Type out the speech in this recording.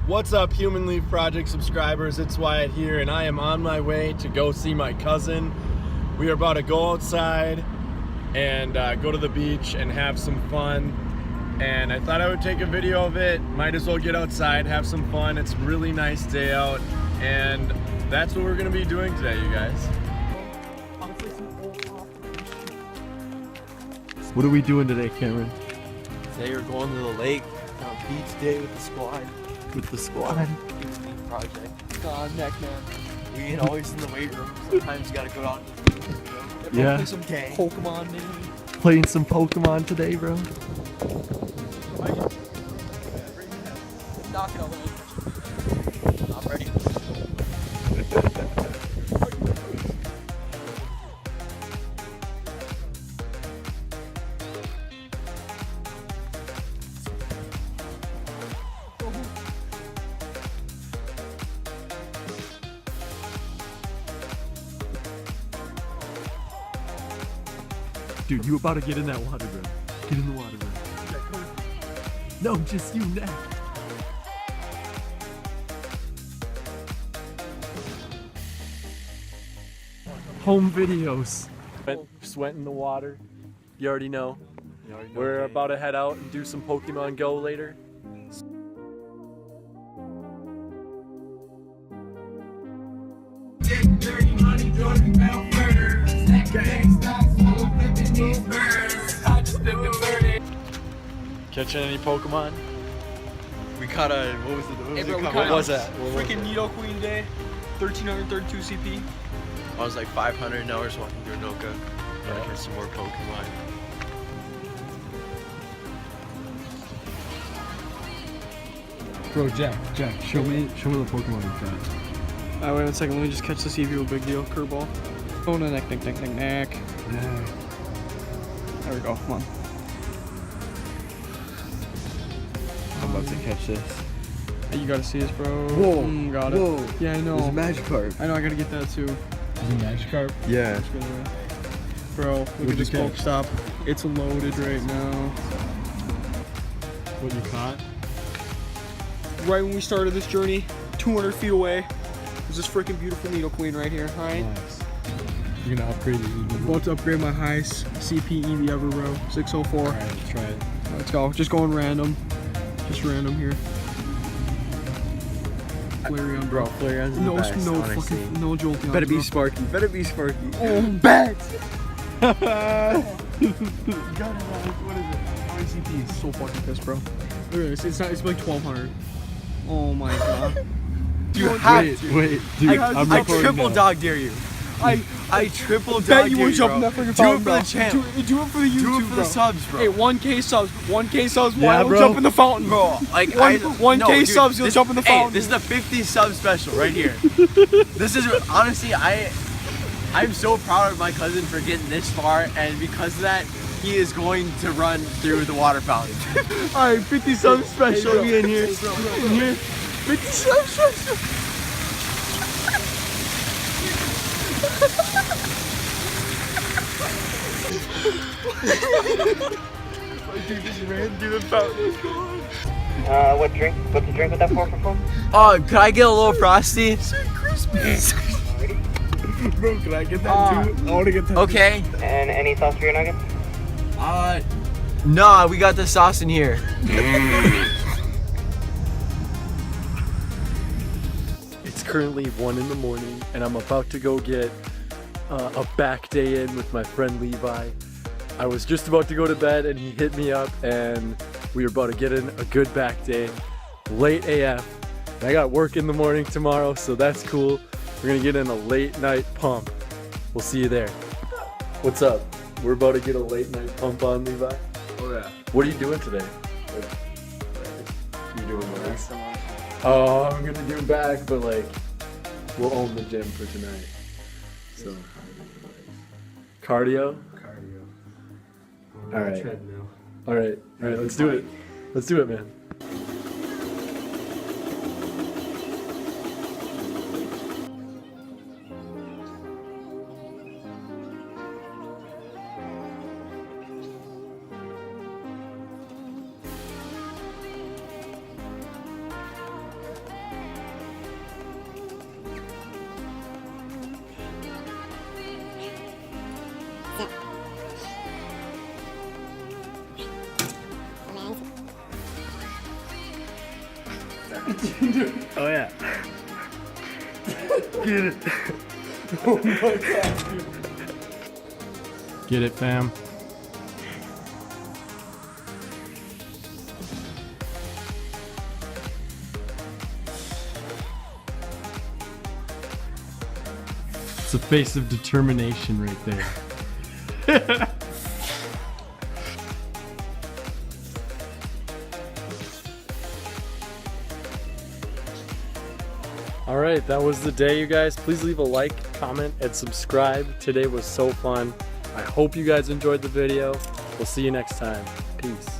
What's up, Human Leaf Project subscribers? It's Wyatt here, and I am on my way to go see my cousin. We are about to go outside and go to the beach and have some fun. And I thought I would take a video of it. Might as well get outside, have some fun. It's a really nice day out, and that's what we're gonna be doing today, you guys. What are we doing today, Cameron? Today we're going to the lake on beach day with the squad. With the squad? Project. Neck man. We ain't always in the weight room. Sometimes you gotta go down to the beach. Yeah. Play some Pokemon maybe. Playing some Pokemon today, bro. Knock it out. I'm ready. Dude, you about to get in that water, bro. Get in the water, bro. No, just you now. Home videos. Just went in the water. You already know. We're about to head out and do some Pokemon Go later. Catching any Pokemon? We caught a, what was it? What was that? Freaking Needle Queen Day. 1332 CP. I was like 500 hours walking through Anoka. Gotta catch some more Pokemon. Bro, Jack, show me the Pokemon you got. Alright, wait 1 second. Let me just catch the CPU. Big deal. Curveball. Oh, no, neck. There we go. Come on. I'm about to catch this. Hey, you gotta see this, bro. Whoa. Got it. Whoa. Yeah, I know. There's a Magikarp. I know. I gotta get that too. Is it Magikarp? Yeah. Bro, look What'd at this you catch? Pokestop. It's loaded right now. What you caught? Right when we started this journey, 200 feet away, was this freaking beautiful Needle Queen right here. All right. Nice. You're gonna upgrade your EV. About to upgrade my highest CP EV ever, bro. 604. Alright, let's try it. Let's go. Just going random. Just random here. Flareon, bro. Flareon's the No, best, no honestly. fucking, no Jolteon. Better be bro. Sparky. Better be Sparky. Oh, bet! Got it, Alex. What is it? How many CPs? So fucking pissed, bro. Look at this. It's like 1200. Oh my god. You have to. Wait, dude, I'm I recording triple now. dog dare you. I triple dog Bet you dare would you, jump bro. in that freaking Do it fountain, for bro. the champ. Do it for the YouTube, Do it for bro. the subs, bro. Hey, 1K subs. 1K subs. Yeah, Why will bro. jump in the fountain, Bro, like 1K subs, you'll jump in the fountain. This is the 50 sub special right here. This is honestly, I'm so proud of my cousin for getting this far, and because of that, he is going to run through the water fountain. Alright, 50 subs special. bro. We in here. Hey, bro. In here. 50 subs special. Dude just ran through the fountain. What to drink with that 4 for fun? Oh, could I get a little frosty? Bro, can I get that too? I wanna get that. Okay. And any sauce for your nuggets? Nah, we got the sauce in here. It's currently 1 in the morning, and I'm about to go get a back day in with my friend Levi. I was just about to go to bed, and he hit me up, and we were about to get in a good back day, late AF. And I got work in the morning tomorrow, so that's cool. We're gonna get in a late night pump. We'll see you there. What's up? We're about to get a late night pump on, Levi. Oh yeah. What are you doing today? You doing legs? Oh, I'm gonna do back, but like, we'll own the gym for tonight. So, cardio. All right. All right. Let's do it. Let's do it, man. Oh yeah. Get it. Oh my god, dude. Get it, fam. It's a face of determination right there. Alright, that was the day, you guys. Please leave a like, comment, and subscribe. Today was so fun. I hope you guys enjoyed the video. We'll see you next time. Peace.